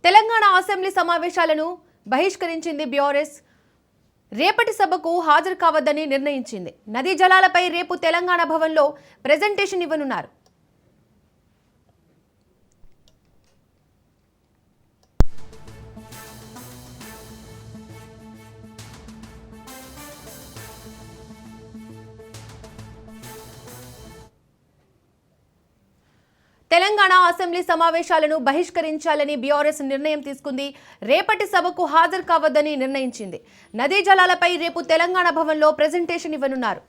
Telangana assembly సమావేశాలను బహిష్కరించింది BRS. రేపటి సభకు హాజరు కావద్దని నిర్ణయించింది. నదీ జలాలపై రేపు తెలంగాణ భవన్లో ప్రెజెంటేషన్ ఇవ్వనున్నారు. తెలంగాణ అసెంబ్లీ సమావేశాలను బహిష్కరించాలని బీఆర్ఎస్ నిర్ణయం తీసుకుంది. రేపటి సభకు హాజరు కావద్దని నిర్ణయించింది. నదీ జలాలపై రేపు తెలంగాణ భవన్లో ప్రెజెంటేషన్ ఇవ్వనున్నారు.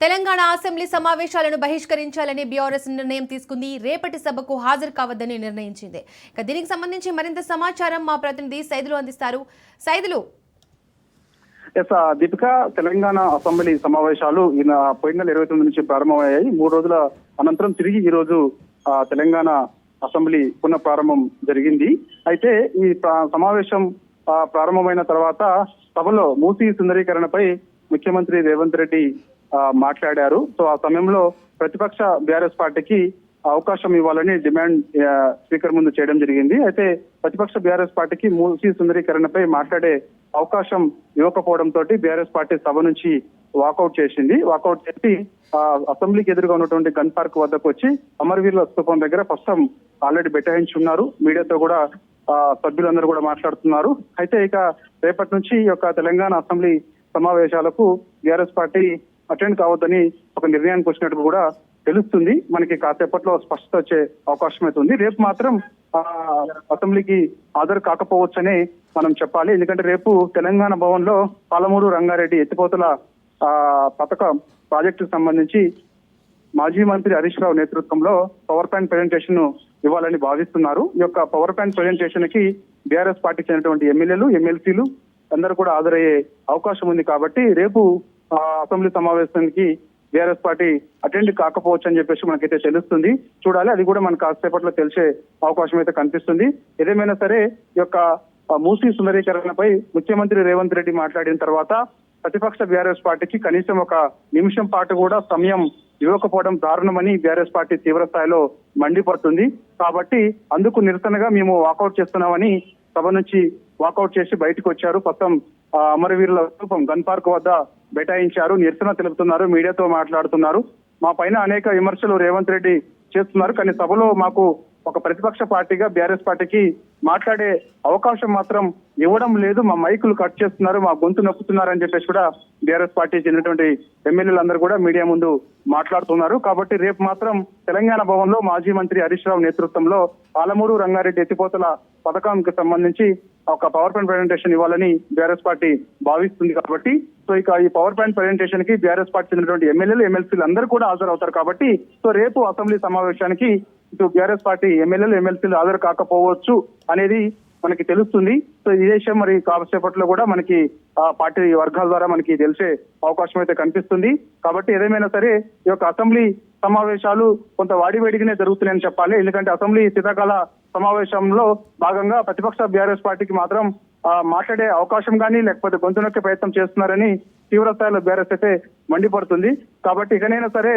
తెలంగాణ అసెంబ్లీ సమావేశాలను బహిష్కరించాలని బీఆర్ఎస్ నిర్ణయం తీసుకుంది. రేపటి సభకు హాజరు కావద్దని నిర్ణయించింది. ఇక దీనికి సంబంధించి మరింత సమాచారం మా ప్రతినిధి సైదులు అందిస్తారు. సైదులు. దీపిక, తెలంగాణ అసెంబ్లీ సమావేశాలు పోయిన నెల 29 నుంచి ప్రారంభమయ్యాయి. 3 రోజుల అనంతరం తిరిగి ఈ రోజు తెలంగాణ అసెంబ్లీ పునః ప్రారంభం జరిగింది. అయితే ఈ సమావేశం ప్రారంభమైన తర్వాత సభలో మూసీ సుందరీకరణపై ముఖ్యమంత్రి రేవంత్ రెడ్డి మాట్లాడారు. సో ఆ సమయంలో ప్రతిపక్ష బీఆర్ఎస్ పార్టీకి అవకాశం ఇవ్వాలని డిమాండ్ స్పీకర్ ముందు చేయడం జరిగింది. అయితే ప్రతిపక్ష బీఆర్ఎస్ పార్టీకి మూసీ సుందరీకరణపై మాట్లాడే అవకాశం ఇవ్వకపోవడంతో బీఆర్ఎస్ పార్టీ సభ నుంచి వాకౌట్ చేసింది. వాకౌట్ చేసి అసెంబ్లీకి ఎదురుగా ఉన్నటువంటి గన్ పార్క్ వద్దకు వచ్చి అమరవీరుల స్తూపం దగ్గర ప్రస్తుతం ఆల్రెడీ బైఠాయించున్నారు. మీడియాతో కూడా సభ్యులందరూ కూడా మాట్లాడుతున్నారు. అయితే ఇక రేపటి నుంచి ఈ యొక్క తెలంగాణ అసెంబ్లీ సమావేశాలకు బీఆర్ఎస్ పార్టీ అటెండ్ కావద్దని ఒక నిర్ణయానికి వచ్చినట్టు కూడా తెలుస్తుంది. మనకి కాసేపట్లో స్పష్టత వచ్చే అవకాశం అయితే ఉంది. రేపు మాత్రం అసెంబ్లీకి హాజరు కాకపోవచ్చని మనం చెప్పాలి. ఎందుకంటే రేపు తెలంగాణ భవన్ లో పాలమూరు రంగారెడ్డి ఎత్తిపోతల పథక ప్రాజెక్టుకు సంబంధించి మాజీ మంత్రి హరీష్ రావు నేతృత్వంలో పవర్ పాయింట్ ప్రెజెంటేషన్ ఇవ్వాలని భావిస్తున్నారు. ఈ యొక్క పవర్ పాయింట్ ప్రెజెంటేషన్ కి బీఆర్ఎస్ పార్టీకి చెందినటువంటి ఎమ్మెల్యేలు, ఎమ్మెల్సీలు అందరూ కూడా హాజరయ్యే అవకాశం ఉంది. కాబట్టి రేపు అసెంబ్లీ సమావేశానికి బీఆర్ఎస్ పార్టీ అటెండ్ కాకపోవచ్చు అని చెప్పేసి మనకైతే తెలుస్తుంది. చూడాలి, అది కూడా మనకు కాసేపట్లో తెలిసే అవకాశం అయితే కనిపిస్తుంది. ఏదేమైనా సరే ఈ యొక్క మూసీ సుందరీకరణపై ముఖ్యమంత్రి రేవంత్ రెడ్డి మాట్లాడిన తర్వాత ప్రతిపక్ష బీఆర్ఎస్ పార్టీకి కనీసం ఒక నిమిషం పాటు కూడా సమయం ఇవ్వకపోవడం దారుణమని బీఆర్ఎస్ పార్టీ తీవ్ర స్థాయిలో మండిపడుతుంది. కాబట్టి అందుకు నిరసనగా మేము వాకౌట్ చేస్తున్నామని సభ నుంచి వాకౌట్ చేసి బయటకు వచ్చారు. ప్రస్తుతం అమరవీరుల స్తూపం గన్ పార్క్ వద్ద బైఠాయించారు, నిరసన తెలుపుతున్నారు, మీడియాతో మాట్లాడుతున్నారు. మా పైన అనేక విమర్శలు రేవంత్ రెడ్డి చేస్తున్నారు, కానీ సభలో మాకు ఒక ప్రతిపక్ష పార్టీగా బీఆర్ఎస్ పార్టీకి మాట్లాడే అవకాశం మాత్రం ఇవ్వడం లేదు. మా మైకులు కట్ చేస్తున్నారు, మా గొంతు నొక్కుతున్నారు అని చెప్పేసి కూడా బీఆర్ఎస్ పార్టీ చెందినటువంటి ఎమ్మెల్యేలందరూ కూడా మీడియా ముందు మాట్లాడుతున్నారు. కాబట్టి రేపు మాత్రం తెలంగాణ భవన్ లో మాజీ మంత్రి హరీష్ రావు నేతృత్వంలో పాలమూరు రంగారెడ్డి ఎత్తిపోతల పథకానికి సంబంధించి ఒక పవర్ పాయింట్ ప్రెజెంటేషన్ ఇవ్వాలని బీఆర్ఎస్ పార్టీ భావిస్తుంది. కాబట్టి సో ఇక ఈ పవర్ పాయింట్ ప్రెజెంటేషన్ కి బీఆర్ఎస్ పార్టీ చెందినటువంటి ఎమ్మెల్యేలు, ఎమ్మెల్సీలు అందరూ కూడా హాజరవుతారు. కాబట్టి సో రేపు అసెంబ్లీ సమావేశానికి ఇటు బీఆర్ఎస్ పార్టీ ఎమ్మెల్యేలు, ఎమ్మెల్సీలు హాజరు కాకపోవచ్చు అనేది మనకి తెలుస్తుంది. సో ఈ విషయం మరి కాసేపట్లో కూడా మనకి పార్టీ వర్గాల ద్వారా మనకి తెలిసే అవకాశం అయితే కనిపిస్తుంది. కాబట్టి ఏదేమైనా సరే ఈ యొక్క అసెంబ్లీ సమావేశాలు కొంత వాడివేడిగానే జరుగుతున్నాయని చెప్పాలి. ఎందుకంటే అసెంబ్లీ శీతాకాల సమావేశంలో భాగంగా ప్రతిపక్ష బీఆర్ఎస్ పార్టీకి మాత్రం మాట్లాడే అవకాశం కానీ లేకపోతే గొంతు నొక్కే ప్రయత్నం చేస్తున్నారని తీవ్ర స్థాయిలో బీఆర్ఎస్ అయితే మండిపడుతుంది. కాబట్టి ఇకనైనా సరే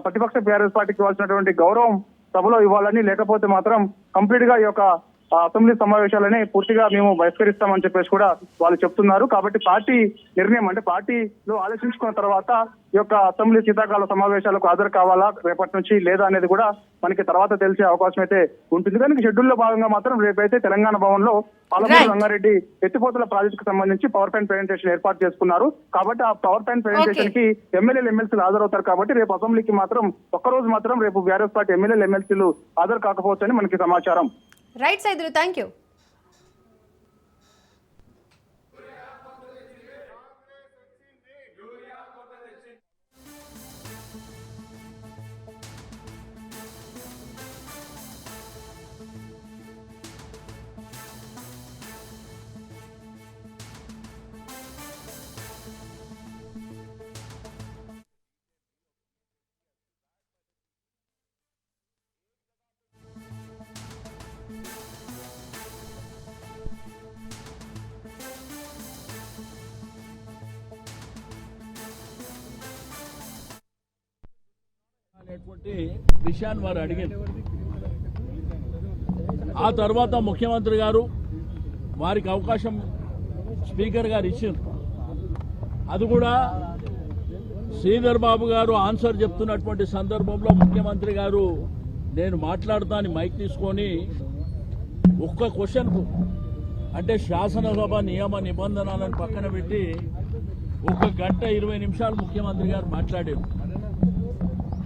ప్రతిపక్ష బీఆర్ఎస్ పార్టీకి ఇవ్వాల్సినటువంటి గౌరవం సభలో ఇవ్వాలని, లేకపోతే మాత్రం కంప్లీట్ గా ఈ యొక్క అసెంబ్లీ సమావేశాలని పూర్తిగా మేము బహిష్కరిస్తామని చెప్పేసి కూడా వాళ్ళు చెప్తున్నారు. కాబట్టి పార్టీ నిర్ణయం అంటే పార్టీలో ఆలోచించుకున్న తర్వాత ఈ యొక్క అసెంబ్లీ శీతాకాల సమావేశాలకు హాజరు కావాలా రేపటి నుంచి లేదా అనేది కూడా మనకి తర్వాత తెలిసే అవకాశం అయితే ఉంటుంది. కానీ షెడ్యూల్లో భాగంగా మాత్రం రేపైతే తెలంగాణ భవన్ లో పాలమూరు రంగారెడ్డి ఎత్తిపోతల ప్రాజెక్టుకు సంబంధించి పవర్ పాయింట్ ప్రెజెంటేషన్ ఏర్పాటు చేసుకున్నారు. కాబట్టి ఆ పవర్ పాయింట్ ప్రెజెంటేషన్ కి ఎమ్మెల్యేలు, ఎమ్మెల్సీలు హాజరవుతారు. కాబట్టి రేపు అసెంబ్లీకి మాత్రం ఒక్కరోజు మాత్రం రేపు బీఆర్ఎస్ పార్టీ ఎమ్మెల్యేలు, ఎమ్మెల్సీలు హాజరు కాకపోవచ్చని మనకి సమాచారం. Right Saidulu, thank you. అనేటువంటి విషయాన్ని వారు అడిగారు. ఆ తర్వాత ముఖ్యమంత్రి గారు వారికి అవకాశం స్పీకర్ గారు ఇచ్చారు. అది కూడా శ్రీధర్ బాబు గారు ఆన్సర్ చెప్తున్నటువంటి సందర్భంలో ముఖ్యమంత్రి గారు నేను మాట్లాడతాను మైక్ తీసుకొని ఒక్క క్వశ్చన్కు అంటే శాసనసభ నియమ నిబంధనలను పక్కన పెట్టి 1 గంట 20 నిమిషాలు ముఖ్యమంత్రి గారు మాట్లాడారు.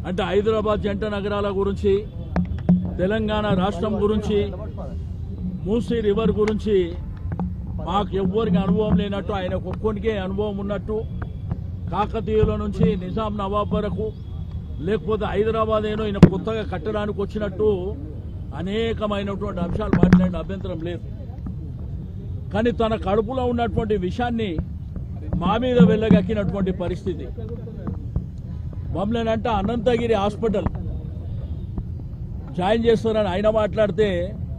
అంటే హైదరాబాద్ జంట నగరాల గురించి, తెలంగాణ రాష్ట్రం గురించి, మూసీ రివర్ గురించి మాకు ఎవ్వరికి అనుభవం లేనట్టు, ఆయన ఒక్కొక్కరికే అనుభవం ఉన్నట్టు, కాకతీయుల నుంచి నిజాం నవాబ్ వరకు, లేకపోతే హైదరాబాద్ ఏనో ఈయన కొత్తగా కట్టడానికి వచ్చినట్టు అనేకమైనటువంటి అంశాలు మాట్లాడిన అభ్యంతరం లేదు. కానీ తన కడుపులో ఉన్నటువంటి విషయాన్ని మా మీద వెళ్ళగక్కినటువంటి పరిస్థితి. మమ్మల్ని అంటే అనంతగిరి హాస్పిటల్ జాయిన్ చేస్తారని ఆయన మాట్లాడితే